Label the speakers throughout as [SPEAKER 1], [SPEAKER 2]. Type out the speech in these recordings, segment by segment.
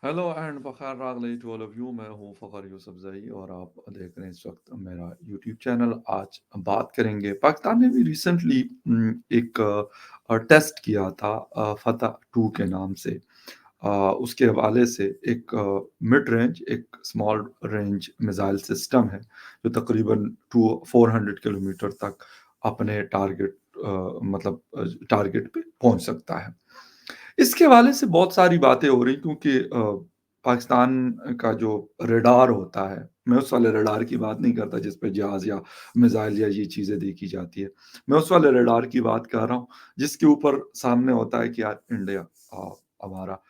[SPEAKER 1] Hello and बखैर रागले to all of you. मैं हूँ फ़खर यूसुफ़ज़ई और आप देख रहे हैं इस वक्त मेरा यूट्यूब चैनल। आज बात करेंगे, पाकिस्तान ने भी रिसेंटली एक टेस्ट किया था फतह 2 के नाम से। उसके हवाले से एक मिड रेंज, एक स्मॉल रेंज मिसाइल सिस्टम है जो तकरीबन 400 किलोमीटर तक अपने टारगेट पे पहुंच सकता है। इसके हवाले से बहुत सारी बातें हो रही, क्योंकि पाकिस्तान का जो रडार होता है, मैं उस वाले रडार की बात नहीं करता जिस पे जहाज़ या मिसाइल या ये चीज़ें देखी जाती है। मैं उस वाले रडार की बात कर रहा हूँ जिसके ऊपर सामने होता है कि यार इंडिया हमारा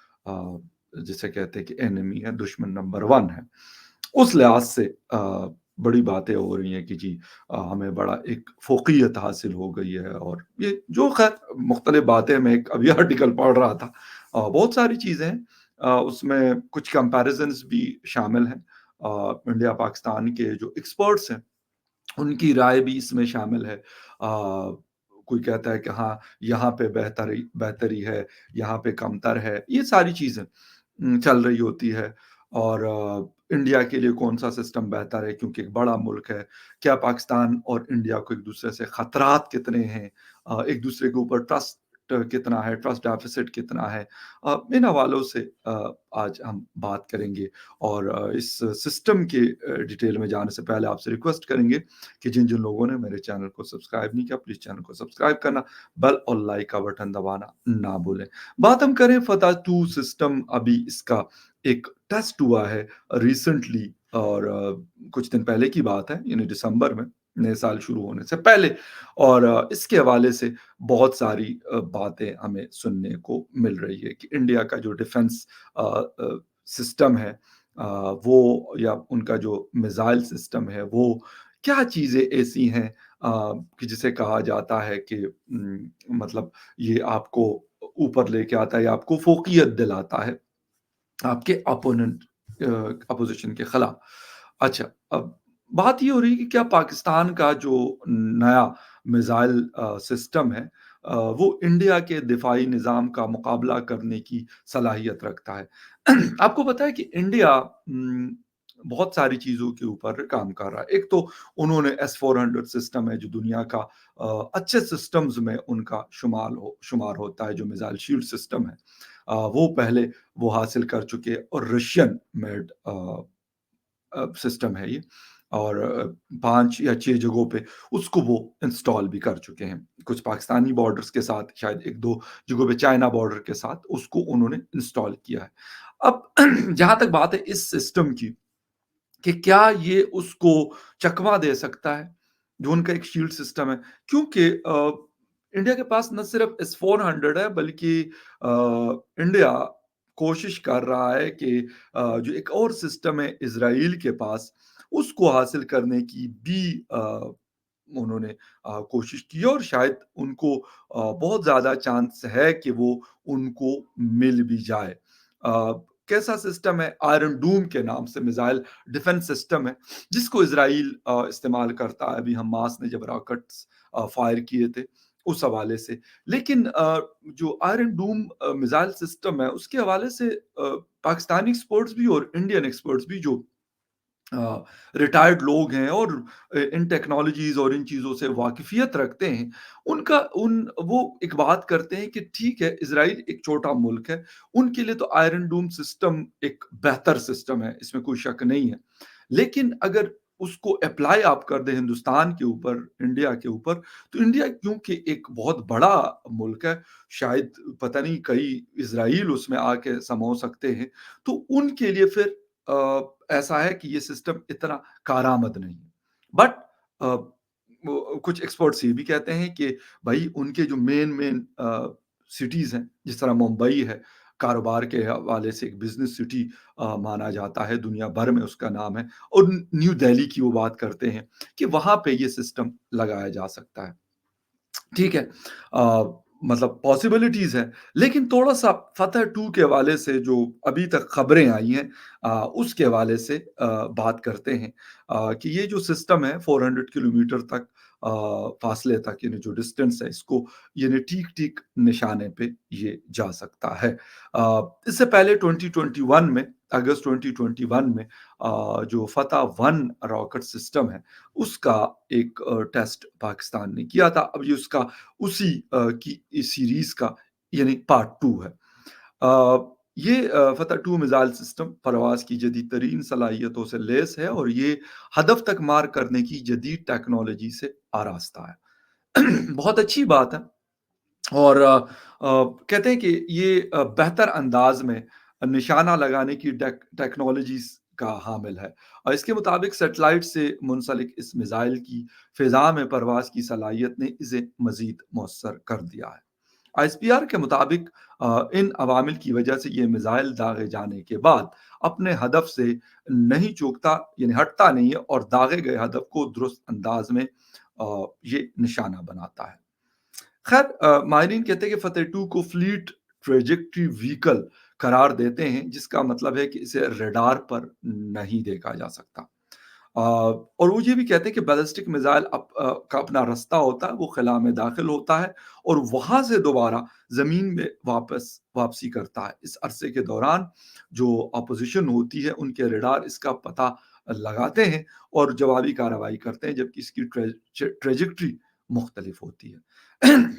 [SPEAKER 1] जिसे कहते हैं कि एनिमी है, दुश्मन नंबर 1 है। उस लिहाज से बड़ी बातें हो रही हैं कि जी हमें बड़ा एक फ़ोक़ियत हासिल हो गई है, और ये जो ख़ैर मुख्तलिफ़ बातें, मैं एक अभी आर्टिकल पढ़ रहा था। बहुत सारी चीज़ें हैं, उसमें कुछ कंपैरिज़न्स भी शामिल हैं। इंडिया पाकिस्तान के जो एक्सपर्ट्स हैं, उनकी राय भी इसमें शामिल है। कोई कहता है कि हाँ, यहाँ पे बेहतरी है, यहाँ पे कमतर है, ये सारी चीज़ें चल रही होती है। और इंडिया के लिए कौन-सा सिस्टम बेहतर है, क्योंकि एक बड़ा मुल्क है। क्या पाकिस्तान और इंडिया को एक-दूसरे से खतरात कितने हैं? एक-दूसरे के ऊपर ट्रस्ट कितना है, ट्रस्ट डेफ़िसिट कितना है? इन हवालों से आज हम बात करेंगे। और इस सिस्टम के डिटेल में जाने से पहले आपसे रिक्वेस्ट करेंगे कि जिन-जिन लोगों ने मेरे चैनल को सब्सक्राइब नहीं किया, प्लीज़ चैनल को सब्सक्राइब करना, बेल और लाइक का बटन दबाना ना भूलें। बात हम करें फतह 2 सिस्टम, अभी इसका एक टेस्ट हुआ है रिसेंटली, और कुछ दिन पहले की बात है, यानी दिसंबर में, नए साल शुरू होने से पहले। और इसके हवाले से बहुत सारी बातें हमें सुनने को मिल रही है कि इंडिया का जो डिफेंस सिस्टम है, वो या उनका जो मिसाइल सिस्टम है, वो क्या चीज़ें ऐसी हैं कि जिसे कहा जाता है कि मतलब ये आपको ऊपर लेके आता है या आपको फ़ोक़ियत दिलाता है आपके अपोज़िशन के खिलाफ। अच्छा, अब बात ये हो रही है कि क्या पाकिस्तान का जो नया मिसाइल सिस्टम है, वो इंडिया के दिफ़ाई निज़ाम का मुकाबला करने की सलाहियत रखता है। आपको पता है कि इंडिया बहुत सारी चीज़ों के ऊपर काम कर रहा है। एक तो उन्होंने S-400 सिस्टम है जो दुनिया का अच्छे सिस्टम्स में उनका शुमार होता है, जो मिसाइल शील्ड सिस्टम है। वो पहले वो हासिल कर चुके हैं, और रशियन मेड सिस्टम है ये। और 5 या 6 जगहों पे उसको वो इंस्टॉल भी कर चुके हैं। कुछ पाकिस्तानी बॉर्डर्स के साथ, शायद 1-2 जगहों पे चाइना बॉर्डर के साथ उसको उन्होंने इंस्टॉल किया है। अब जहाँ तक बात है इस सिस्टम की, कि क्या ये उसको चकमा दे सकता है, जो उनका एक शील्ड सिस्टम है? क्योंकि इंडिया के पास न सिर्फ S-400 है, बल्कि इंडिया कोशिश कर रहा है कि जो एक और सिस्टम है इज़राइल के पास, उसको हासिल करने की भी उन्होंने कोशिश की है, और शायद उनको बहुत ज़्यादा चांस है कि वो उनको मिल भी जाए। कैसा सिस्टम है? आयरन डूम के नाम से मिसाइल डिफेंस सिस्टम है, जिसको इज़राइल इस्तेमाल करता है। अभी हमास ने जब रॉकेट्स फायर किए थे, उस हवाले से। लेकिन जो आयरन डूम मिसाइल सिस्टम है, उसके हवाले से पाकिस्तानी एक्सपर्ट्स भी और इंडियन एक्सपर्ट्स भी, जो रिटायर्ड लोग हैं और इन टेक्नोलॉजीज़ और इन चीज़ों से वाकिफ़ियत रखते हैं, उनका उन वो एक बात करते हैं कि ठीक है, इज़राइल एक छोटा मुल्क है, उनके लिए तो आयरन डूम सिस्टम एक बेहतर सिस्टम है, इसमें कोई शक नहीं है। लेकिन अगर उसको एप्लाई आप कर दें हिंदुस्तान के ऊपर, इंडिया के ऊपर, तो इंडिया क्योंकि एक बहुत बड़ा मुल्क है, शायद पता नहीं कई इज़राइल उसमें आके समा सकते हैं, तो उनके लिए फिर ऐसा है कि ये सिस्टम इतना कारआमद नहीं है। बट अ, वो कुछ एक्सपर्ट्स ये भी कहते हैं कि भई उनके जो मेन सिटीज़ हैं, जिस तरह मुंबई है, कारोबार के हवाले से एक बिज़नेस सिटी माना जाता है, दुनिया भर में उसका नाम है, और न्यू दिल्ली की वो बात करते हैं कि वहाँ पे ये सिस्टम लगाया जा सकता है। ठीक है। मतलब पॉसिबिलिटीज़ हैं, लेकिन थोड़ा-सा फ़तह 2 के हवाले से जो अभी तक खबरें आई हैं, उसके हवाले से बात करते हैं। कि ये जो सिस्टम है 400 किलोमीटर तक फासले तक, यानी जो डिस्टेंस है इसको, यानी ठीक-ठीक निशाने पे ये जा सकता है। इससे पहले 2021 में, अगस्त 2021 में जो फ़तह 1 रॉकेट सिस्टम है, उसका एक टेस्ट पाकिस्तान ने किया था। अब ये उसका उसी की इस सीरीज़ का यानी पार्ट 2 है। ये फ़तह 2 मिसाइल सिस्टम परवाज़ की जदीद तरीन सलाहियतों से लैस है और ये हदफ तक मार करने की जदीद टेक्नोलॉजी से आरास्ता है। बहुत अच्छी बात है। और कहते हैं कि ये बेहतर अंदाज में निशाना लगाने की टेक्नोलॉजीज का हामिल है। और इसके मुताबिक सेटेलाइट से मुंसलिक इस मिसाइल की फिजा में परवाज की सलाहियत ने इसे मजीद मौसर कर दिया है। आईएसपीआर के मुताबिक इन अवामिल की वजह से ये मिसाइल दागे जाने के बाद अपने हदफ से नहीं चूकता, यानी हटता नहीं है और दागे गए हदफ को दुरुस्त अंदाज में ये निशाना बनाता है। खैर, माहिरीन कहते हैं कि फ़तेह 2 को फ्लीट ट्रैजेक्टरी व्हीकल करार देते हैं, जिसका मतलब है कि इसे रडार पर नहीं देखा जा सकता। और वो ये भी कहते हैं कि बैलिस्टिक मिसाइल का अपना रास्ता होता है, वो खला में दाखिल होता है और वहाँ से दोबारा ज़मीन में वापसी करता है। इस अरसे के दौरान जो अपोज़िशन होती है, उनके रडार इसका पता लगाते हैं और जवाबी कार्रवाई करते हैं, जबकि इसकी ट्रैजेक्टरी मुख्तलिफ होती है।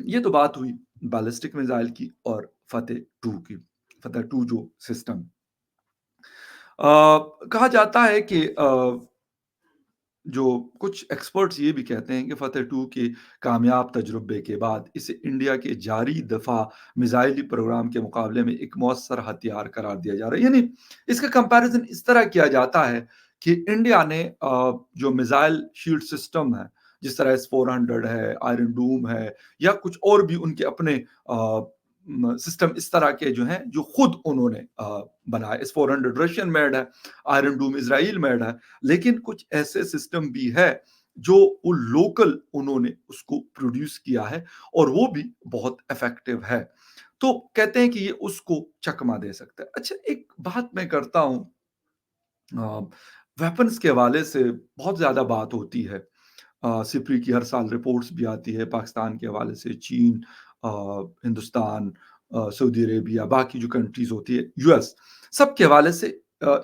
[SPEAKER 1] ये तो बात हुई बैलिस्टिक मिसाइल की और फ़तेह 2 की। फ़तेह 2 जो सिस्टम कहा जाता है कि जो कुछ एक्सपर्ट्स ये भी कहते हैं कि फ़तेह 2 के कामयाब तजुर्बे के बाद इसे इंडिया के जारी दफ़ा मिसाइली प्रोग्राम के मुकाबले में एक मौसर हथियार करार दिया जा रहा है। यानी इसका कंपैरिज़न इस तरह किया जाता है कि इंडिया ने जो मिसाइल शील्ड सिस्टम है, जिस तरह एस-400 है, आयरन डूम है या कुछ और भी उनके अपने सिस्टम इस तरह के जो हैं, जो खुद उन्होंने बनाए। एस-400 रशियन मेड है, आयरन डूम इज़राइल मेड है, लेकिन कुछ ऐसे सिस्टम भी है जो वो लोकल उन्होंने उसको प्रोड्यूस किया है और वो भी बहुत इफेक्टिव है। तो कहते हैं कि ये उसको चकमा दे सकता है। अच्छा, एक बात मैं करता हूँ, वेपन्स के हवाले से बहुत ज़्यादा बात होती है। सिपरी की हर साल रिपोर्ट्स भी आती है पाकिस्तान के हवाले से। चीन, हिंदुस्तान, सऊदी अरेबिया, बाकी जो कंट्रीज़ होती है, यूएस, सब के हवाले से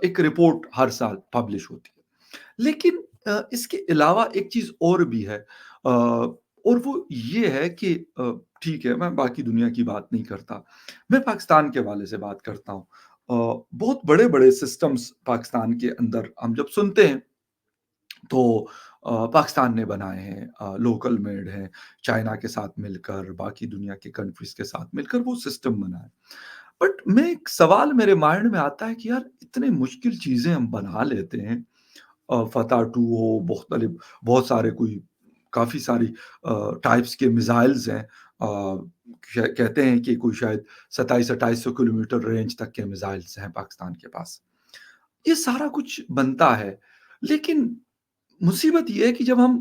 [SPEAKER 1] एक रिपोर्ट हर साल पब्लिश होती है। लेकिन इसके अलावा एक चीज़ और भी है, और वो ये है कि ठीक है, मैं बाकी दुनिया की बात नहीं करता, मैं पाकिस्तान के हवाले से बात करता हूँ। बहुत बड़े-बड़े सिस्टम्स पाकिस्तान के अंदर हम जब सुनते हैं, तो पाकिस्तान ने बनाए हैं, लोकल मेड हैं, चाइना के साथ मिलकर, बाकी दुनिया के कंट्रीज़ के साथ मिलकर वो सिस्टम बना है। बट मैं एक सवाल मेरे माइंड में आता है कि यार, इतने मुश्किल चीज़ें हम बना लेते हैं, फ़तह 2 हो, मुख्तलिफ बहुत सारे कोई काफ़ी सारी टाइप्स के मिसाइल्स हैं। कहते हैं कि कोई शायद 27-2800 किलोमीटर रेंज तक के मिसाइल्स हैं पाकिस्तान के पास। ये सारा कुछ बनता है, लेकिन मुसीबत ये है कि जब हम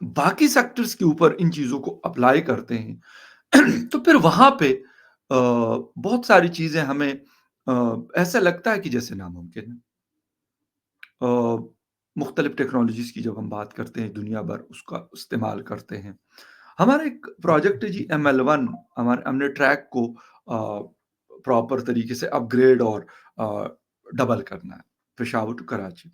[SPEAKER 1] बाकी सेक्टर्स के ऊपर इन चीज़ों को अप्लाई करते हैं, तो फिर वहाँ पे बहुत सारी चीज़ें हमें ऐसा लगता है कि जैसे नामुमकिन है। अ, मुख्तलिफ टेक्नोलॉजीज़ की जब हम बात करते हैं, दुनिया भर उसका इस्तेमाल करते हैं। हमारा एक प्रोजेक्ट है जी, ML1, हमने ट्रैक को प्रॉपर तरीके से अपग्रेड और अ, डबल करना है, पेशावर टू कराची।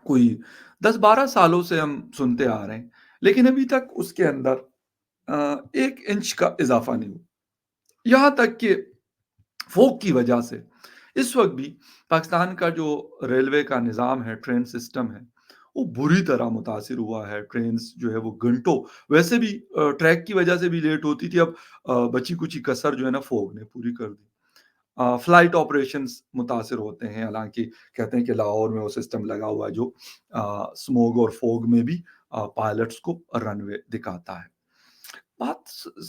[SPEAKER 1] कोई 10-12 सालों से हम सुनते आ रहे हैं, लेकिन अभी तक उसके अंदर 1 इंच का इज़ाफ़ा नहीं हुआ। यहाँ तक कि फ़ोग की वजह से इस वक़्त भी पाकिस्तान का जो रेलवे का निज़ाम है, ट्रेन सिस्टम है, वो बुरी तरह मुतासिर हुआ है। ट्रेन्स जो है वो घंटों, वैसे भी ट्रैक की वजह से भी लेट होती थी, अब बची-कुची कसर जो है ना, फ़ोग ने पूरी कर दी। फ्लाइट ऑपरेशंस मुतासिर होते हैं, हालाँकि कहते हैं कि लाहौर में वो सिस्टम लगा हुआ है जो स्मॉग और फ़ॉग में भी पायलट्स को रनवे दिखाता है। बात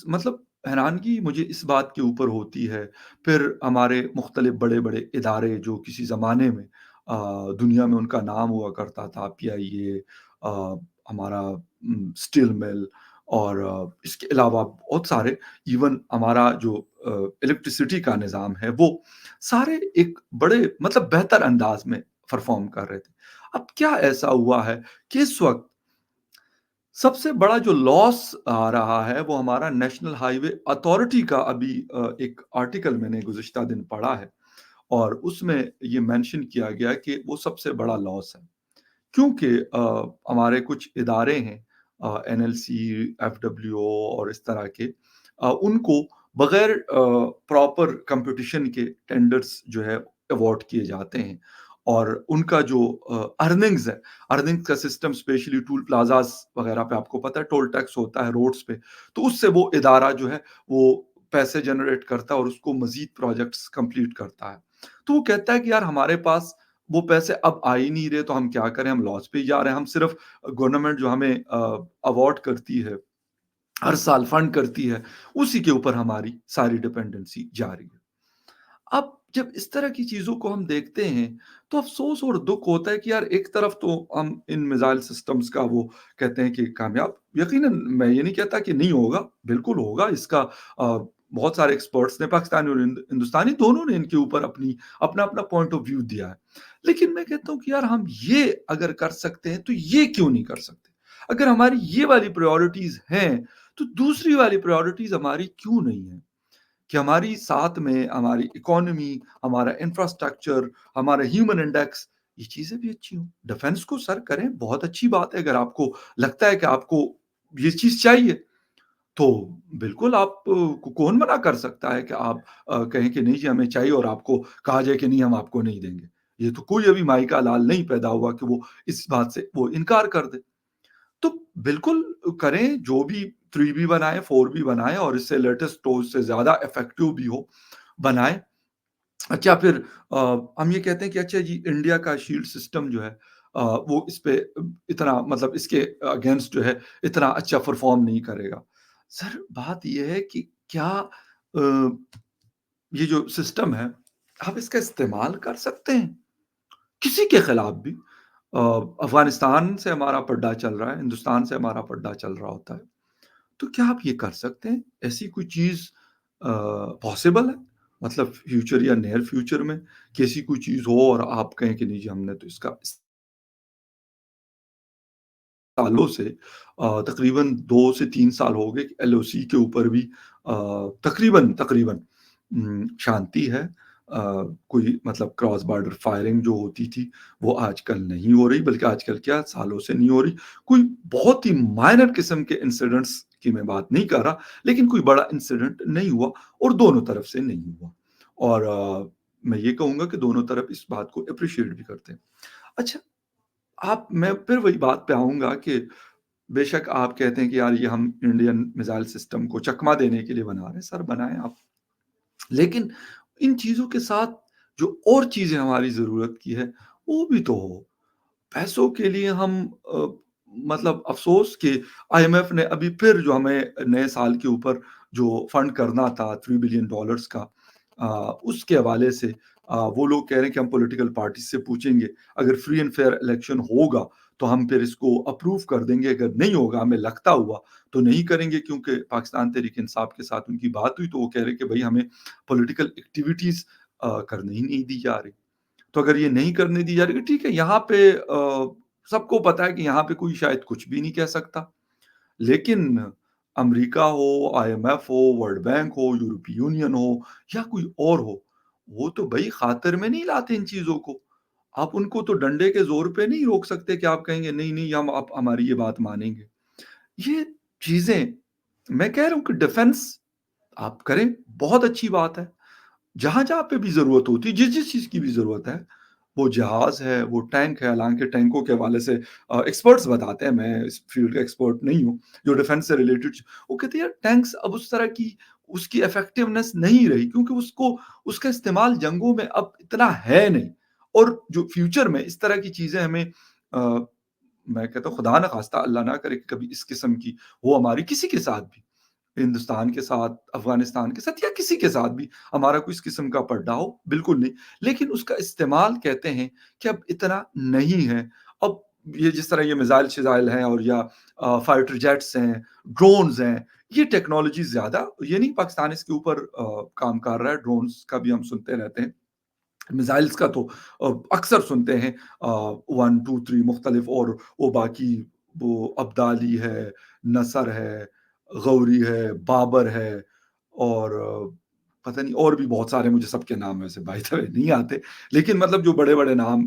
[SPEAKER 1] मतलब हैरानगी मुझे इस बात के ऊपर होती है, फिर हमारे मुख्तलिफ बड़े-बड़े इदारे जो किसी ज़माने में दुनिया में उनका नाम हुआ करता था, पीआईए, अ, हमारा स्टील मिल और इसके अलावा बहुत सारे, इवन हमारा जो इलेक्ट्रिसिटी का निज़ाम है, वो सारे एक बड़े मतलब बेहतर अंदाज़ में परफ़ॉर्म कर रहे थे। अब क्या ऐसा हुआ है कि इस वक़्त सबसे बड़ा जो लॉस आ रहा है वो हमारा नेशनल हाईवे अथॉरिटी का अभी एक आर्टिकल मैंने गुज़िश्ता दिन पढ़ा है और उसमें ये मेंशन किया गया है कि वो सबसे बड़ा लॉस है। क्योंकि हमारे कुछ इदारे हैं एनएलसी, एफडब्ल्यूओ और इस तरह के उनको बगैर प्रॉपर कंपटीशन के टेंडर्स जो है अवार्ड किए जाते हैं और उनका जो अर्निंग्स है, अर्निंग्स का सिस्टम स्पेशली टूल प्लाज़ास वगैरह पे आपको पता है टोल टैक्स होता है रोड्स पे, तो उससे वो इदारा जो है वो पैसे जनरेट करता है और उसको मज़ीद प्रोजेक्ट्स कंप्लीट करता है। तो वो कहता है कि यार हमारे पास वो पैसे अब आ ही नहीं रहे तो हम क्या करें? हम लॉस पे ही जा रहे हैं। हम सिर्फ़ गवर्नमेंट जो हमें अवार्ड करती है, हर साल फंड करती है, उसी के ऊपर हमारी सारी डिपेंडेंसी जा रही है। अब जब इस तरह की चीज़ों को हम देखते हैं, तो अफ़सोस और दुःख होता है कि यार एक तरफ तो हम इन मिसाइल सिस्टम्स का वो कहते हैं कि कामयाब यकीनन मैं ये नहीं कहता कि नहीं होगा, बिल्कुल होगा इसका बहुत सारे एक्सपर्ट्स ने पाकिस्तानी और हिंदुस्तानी दोनों ने इनके ऊपर अपना-अपना पॉइंट ऑफ व्यू दिया है। लेकिन मैं कहता हूँ कि यार हम ये अगर कर सकते हैं, तो ये क्यों नहीं कर सकते? अगर हमारी ये वाली प्रायोरिटीज़ हैं, तो दूसरी वाली प्रायोरिटीज़ हमारी क्यों नहीं है? कि हमारी साथ में हमारी इकोनॉमी, हमारा इंफ्रास्ट्रक्चर, हमारा ह्यूमन इंडेक्स ये चीज़ें भी अच्छी हों। डिफेंस को सर करें, बहुत अच्छी बात है अगर आपको लगता है कि आपको ये चीज़ चाहिए, तो बिल्कुल आप को कौन मना कर सकता है कि आप कहें कि नहीं जी हमें चाहिए और आपको कहा जाए कि नहीं हम आपको नहीं देंगे। ये तो कोई अभी माई का लाल नहीं पैदा हुआ कि वो इस बात से वो इनकार कर दे। तो बिल्कुल करें, जो भी 3 भी बनाएँ, 4 भी बनाएँ और इससे लेटेस्ट तो उससे ज़्यादा इफ़ेक्टिव भी हो, बनाएँ। अच्छा फिर अ, हम ये कहते हैं कि अच्छा जी इंडिया का शील्ड सिस्टम जो है वो इस पे इतना मतलब इसके अगेंस्ट जो है इतना अच्छा परफ़ॉर्म नहीं करेगा। सर बात ये है कि क्या ये जो सिस्टम है, आप इसका इस्तेमाल कर सकते हैं? किसी के खिलाफ भी। अ, अफ़गानिस्तान से हमारा पड्डा चल रहा है, हिंदुस्तान से हमारा पड्डा चल रहा होता है। तो क्या आप ये कर सकते हैं? ऐसी कोई चीज़ पॉसिबल है? मतलब फ्यूचर या नियर फ्यूचर में कि ऐसी कोई चीज़ हो और आप कहें कि नहीं जी हमने तो इसका सालों से तकरीबन 2 से 3 साल हो गए एलओसी के ऊपर भी तकरीबन तकरीबन शांति है। कोई मतलब क्रॉस बॉर्डर फायरिंग जो होती थी, वो आजकल नहीं हो रही, बल्कि आजकल क्या सालों से नहीं हो रही। कोई बहुत ही माइनर किस्म के इंसिडेंट्स की मैं बात नहीं कर रहा, लेकिन कोई बड़ा इंसिडेंट नहीं हुआ और दोनों तरफ से नहीं हुआ। और मैं ये कहूँगा कि दोनों तरफ इस बात को एप्रिशिएट भी करते हैं। अच्छा, आप मैं फिर वही बात पे आऊँगा कि बेशक आप कहते हैं कि यार ये हम इंडियन मिसाइल सिस्टम को चकमा देने के लिए बना रहे हैं, सर बनाएँ आप। लेकिन इन चीज़ों के साथ जो और चीज़ें हमारी ज़रूरत की है, वो भी तो हो। पैसों के लिए हम मतलब अफ़सोस कि आईएमएफ ने अभी फिर जो हमें नए साल के ऊपर जो फंड करना था $3 बिलियन डॉलर्स का अ, उसके हवाले से वो लोग कह रहे हैं कि हम पॉलिटिकल पार्टी से पूछेंगे, अगर फ्री एंड फेयर इलेक्शन होगा, तो हम फिर इसको अप्रूव कर देंगे, अगर नहीं होगा, हमें लगता हुआ, तो नहीं करेंगे क्योंकि पाकिस्तान तहरीक-ए-इंसाफ के साथ उनकी बात हुई, तो वो कह रहे हैं कि भई हमें पॉलिटिकल एक्टिविटीज़ करने ही नहीं दी जा रही। तो अगर ये नहीं करने दी जा रही है, ठीक है, यहाँ पे सबको पता है कि यहाँ पे कोई शायद कुछ भी नहीं कह सकता। लेकिन अमेरिका हो, आईएमएफ हो, वर्ल्ड बैंक हो, यूरोपीय यूनियन हो या कोई और हो, वो तो भई खातिर में नहीं लाते इन चीज़ों को। आप उनको तो डंडे के ज़ोर पे नहीं रोक सकते कि आप कहेंगे नहीं, नहीं हम आप हमारी ये बात मानेंगे। ये चीज़ें मैं कह रहा हूँ कि डिफेंस आप करें, बहुत अच्छी बात है। जहाँ-जहाँ पे भी ज़रूरत होती है, जिस-जिस चीज़ की भी ज़रूरत है, वो जहाज़ है, वो टैंक है, हालाँकि टैंकों के हवाले से एक्सपर्ट्स बताते हैं, मैं इस फ़ील्ड का एक्सपर्ट नहीं हूँ, जो डिफेंस से रिलेटेड वो कहते हैं यार टैंक्स अब उस तरह की उसकी इफ़ेक्टिवनेस नहीं रही क्योंकि उसको उसका इस्तेमाल जंगों में अब इतना है नहीं और जो फ्यूचर में इस तरह की चीज़ें हमें मैं कहता हूँ खुदा ना ख़ास्ता अल्लाह ना करे कि कभी इस किस्म की हो हमारी किसी के साथ भी। हिंदुस्तान के साथ, अफ़गानिस्तान के साथ या किसी के साथ भी हमारा कोई इस किस्म का पड़ाव हो, बिल्कुल नहीं। लेकिन उसका इस्तेमाल कहते हैं कि अब इतना नहीं है। अब ये जिस तरह ये मिसाइल-शिज़ाइल हैं और या फाइटर जेट्स हैं, ड्रोन्स हैं, ये टेक्नोलॉज़ी ज़्यादा ये नहीं पाकिस्तान इसके ऊपर काम कर रहा है, ड्रोन्स का भी हम सुनते रहते हैं। मिसाइल्स का तो अक्सर सुनते हैं 1, 2, 3 मुख्तलिफ और वो बाकी وہ ابدالی ہے، نصر ہے، غوری ہے، بابر ہے اور پتہ نہیں اور بھی بہت سارے مجھے سب کے نام ویسے بائی دی وے نہیں آتے، لیکن مطلب جو بڑے-بڑے نام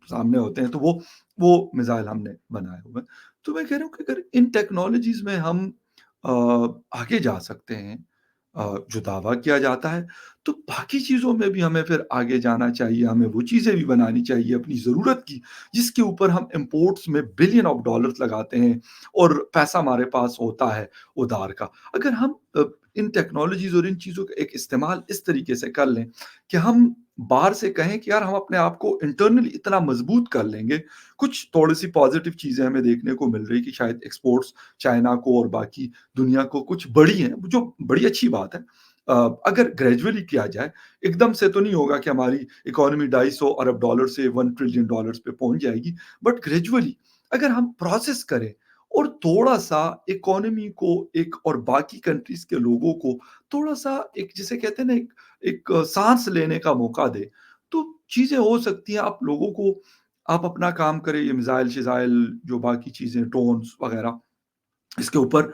[SPEAKER 1] سامنے ہوتے ہیں تو وہ میزائل ہم نے بنائے ہوئے ہیں۔ تو میں کہہ رہا ہوں کہ اگر ان ٹیکنالوجیز میں ہم آ، آگے جا سکتے ہیں جو دعویٰ کیا جاتا ہے، تو باقی چیزوں میں بھی ہمیں پھر آگے جانا چاہیے، ہمیں وہ چیزیں بھی بنانی چاہیے اپنی ضرورت کی، جس کے اوپر ہم امپورٹس میں بلین آف ڈالرز لگاتے ہیں اور پیسہ ہمارے پاس ہوتا ہے ادھار کا۔ اگر ہم ان ٹیکنالوجیز اور ان چیزوں کا ایک استعمال اس طریقے سے کر لیں کہ ہم باہر سے کہیں کہ یار ہم اپنے آپ کو انٹرنلی اتنا مضبوط کر لیں گے، کچھ تھوڑی سی پازیٹیو چیزیں ہمیں دیکھنے کو مل رہی کہ شاید ایکسپورٹس چائنا کو اور باقی دنیا کو کچھ بڑی ہیں، جو بڑی اچھی بات ہے۔ اگر گریجولی کیا جائے، ایک دم سے تو نہیں ہوگا کہ ہماری اکانومی $250 ارب سے $1 ٹریلین پہ پہنچ جائے گی، بٹ گریجولی اگر ہم پروسیس کریں اور تھوڑا سا اکانومی کو ایک اور باقی کنٹریز کے لوگوں کو تھوڑا سا ایک جسے کہتے ہیں نا ایک سانس لینے کا موقع دے، تو چیزیں ہو سکتی ہیں۔ آپ لوگوں کو آپ اپنا کام کریں، یہ میزائل شزائل جو باقی چیزیں ڈرونس وغیرہ اس کے اوپر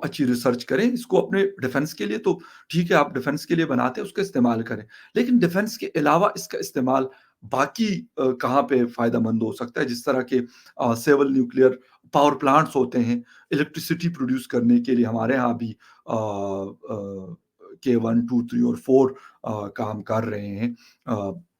[SPEAKER 1] اچھی ریسرچ کریں، اس کو اپنے ڈیفenس کے لیے تو ٹھیک ہے، آپ ڈیفenس کے لیے بناتے ہیں اس کا استعمال کریں، لیکن ڈیفenس کے علاوہ اس کا استعمال باقی کہاں پہ فائدہ مند ہو سکتا ہے، جس طرح کے سیول نیوکلیئر پاور پلانٹس ہوتے ہیں الیکٹریسٹی پروڈیوس کرنے کے لیے ہمارے ہاں بھی K1 2 3 اور 4 کام کر رہے ہیں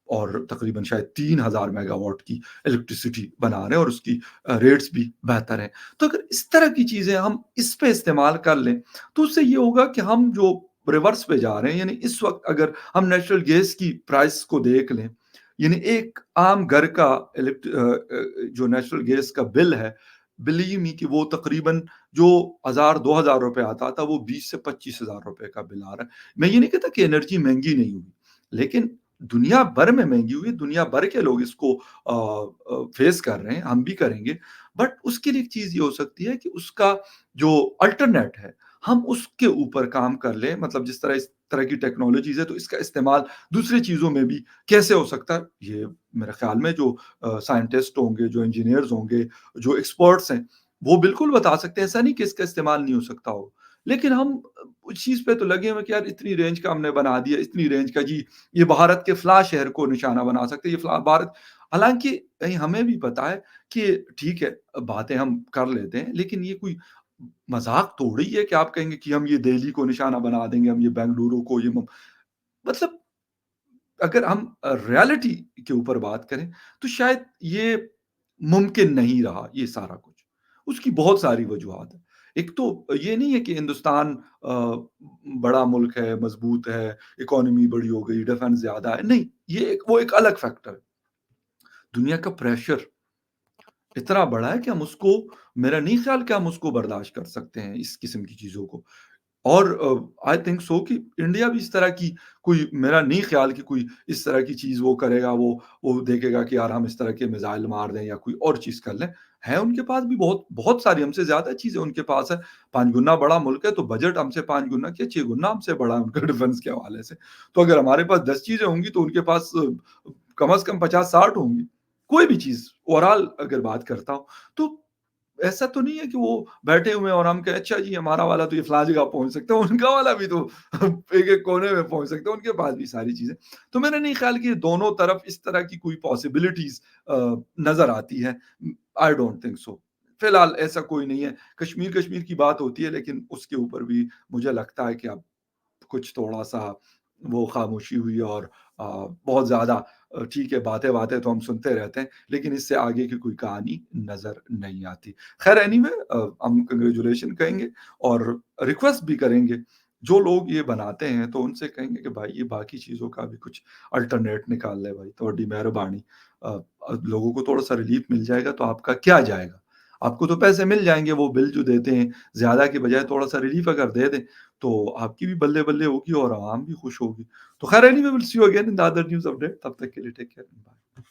[SPEAKER 1] اور تقریباً شاید 3000 میگا واٹ کی الیکٹریسٹی بنا رہے ہیں اور اس کی ریٹس بھی بہتر ہیں۔ تو اگر اس طرح کی چیزیں ہم اس پہ استعمال کر لیں تو اس سے یہ ہوگا کہ ہم جو ریورس پہ جا رہے ہیں، یعنی اس وقت اگر ہم نیچرل گیس کی پرائس کو دیکھ لیں، یعنی ایک عام گھر کا جو نیچرل گیس کا بل ہے، بلیو می کہ وہ تقریباً جو 1000 2 ہزار روپے آتا تھا وہ 20 سے 25 ہزار روپے کا بل آ رہا ہے۔ میں یہ نہیں کہتا کہ انرجی مہنگی نہیں ہوئی، لیکن دنیا بھر میں مہنگی ہوئی، دنیا بھر کے لوگ اس کو فیس کر رہے ہیں، ہم بھی کریں گے، بٹ اس کے لیے ایک چیز یہ ہو سکتی ہے کہ اس کا جو الٹرنیٹ ہے ہم اس کے اوپر کام کر لیں، مطلب جس طرح اس طرح کی ٹیکنالوجیز ہے تو اس کا استعمال دوسری چیزوں میں بھی کیسے ہو سکتا ہے، یہ میرے خیال میں جو سائنٹسٹ ہوں گے، جو انجینئرز ہوں گے، جو ایکسپرٹس ہیں وہ بالکل بتا سکتے ہیں، ایسا نہیں کہ اس کا استعمال نہیں ہو سکتا ہو، لیکن ہم اس چیز پہ تو لگے ہوئے کہ یار اتنی رینج کا ہم نے بنا دیا، اتنی رینج کا جی یہ بھارت کے فلاں شہر کو نشانہ بنا سکتے ہیں، یہ فلاں بھارت، حالانکہ کہیں ہمیں بھی پتا ہے کہ ٹھیک ہے باتیں ہم کر لیتے ہیں، لیکن یہ کوئی مذاق تھوڑی ہے کہ آپ کہیں گے کہ ہم یہ دہلی کو نشانہ بنا دیں گے، ہم یہ بنگلورو کو یہ مطلب اگر ہم ریالٹی کے اوپر بات کریں تو شاید یہ ممکن نہیں رہا یہ سارا کچھ، اس کی بہت ساری وجوہات ہیں۔ ایک تو یہ نہیں ہے کہ ہندوستان بڑا ملک ہے، مضبوط ہے، اکانومی بڑی ہو گئی، ڈیفنس زیادہ ہے، نہیں، یہ وہ ایک الگ فیکٹر ہے۔ دنیا کا پریشر اتنا بڑا ہے کہ ہم اس کو، میرا نہیں خیال کہ ہم اس کو برداشت کر سکتے ہیں اس قسم کی چیزوں کو، اور آئی تھنک سو کہ انڈیا بھی اس طرح کی کوئی، میرا نہیں خیال کہ کوئی اس طرح کی چیز وہ کرے گا، وہ دیکھے گا کہ یار ہم اس طرح کے میزائل مار دیں یا کوئی اور چیز کر لیں، ہے ان کے پاس بھی بہت بہت ساری ہم سے زیادہ چیزیں ان کے پاس ہے، 5 گنا بڑا ملک ہے تو بجٹ ہم سے 5 گنا کیا 6 گنا ہم سے بڑا ہے ان کا ڈیفنس کے حوالے سے، تو اگر ہمارے پاس 10 چیزیں ہوں گی تو ان کے پاس کم از کم 50 60 ہوں گی، کوئی بھی چیز اوورال اگر بات کرتا ہوں تو ایسا تو نہیں ہے کہ وہ بیٹھے ہوئے ہیں اور ہم کہیں اچھا جی ہمارا والا تو یہ فلاں جگہ پہنچ سکتا ہے، ان کا والا بھی تو ایک ایک کونے میں پہنچ سکتا ہے، ان کے پاس بھی ساری چیزیں، تو میں نے نہیں خیال کہ دونوں طرف اس طرح کی کوئی پاسبلٹیز نظر آتی ہے، آئی ڈونٹ تھنک سو، فی الحال ایسا کوئی نہیں ہے۔ کشمیر کی بات ہوتی ہے لیکن اس کے اوپر بھی مجھے لگتا ہے کہ اب کچھ تھوڑا سا وہ خاموشی ہوئی اور بہت زیادہ ٹھیک ہے باتیں باتیں تو ہم سنتے رہتے ہیں لیکن اس سے آگے کی کوئی کہانی نظر نہیں آتی۔ خیر اینی وے ہم کنگریچولیشن کہیں گے اور ریکویسٹ بھی کریں گے جو لوگ یہ بناتے ہیں تو ان سے کہیں گے کہ بھائی یہ باقی چیزوں کا بھی کچھ الٹرنیٹ نکال لے بھائی، تو بڑی مہربانی، لوگوں کو تھوڑا سا ریلیف مل جائے گا تو آپ کا کیا جائے گا، آپ کو تو پیسے مل جائیں گے، وہ بل جو دیتے ہیں زیادہ کے بجائے تھوڑا سا ریلیف اگر دے دیں تو آپ کی بھی بلے بلے ہوگی اور عوام بھی خوش ہوگی۔ تو خیر anyway will see you again in the other news update, تب تک کے لیے ٹیک کیئر، بائے۔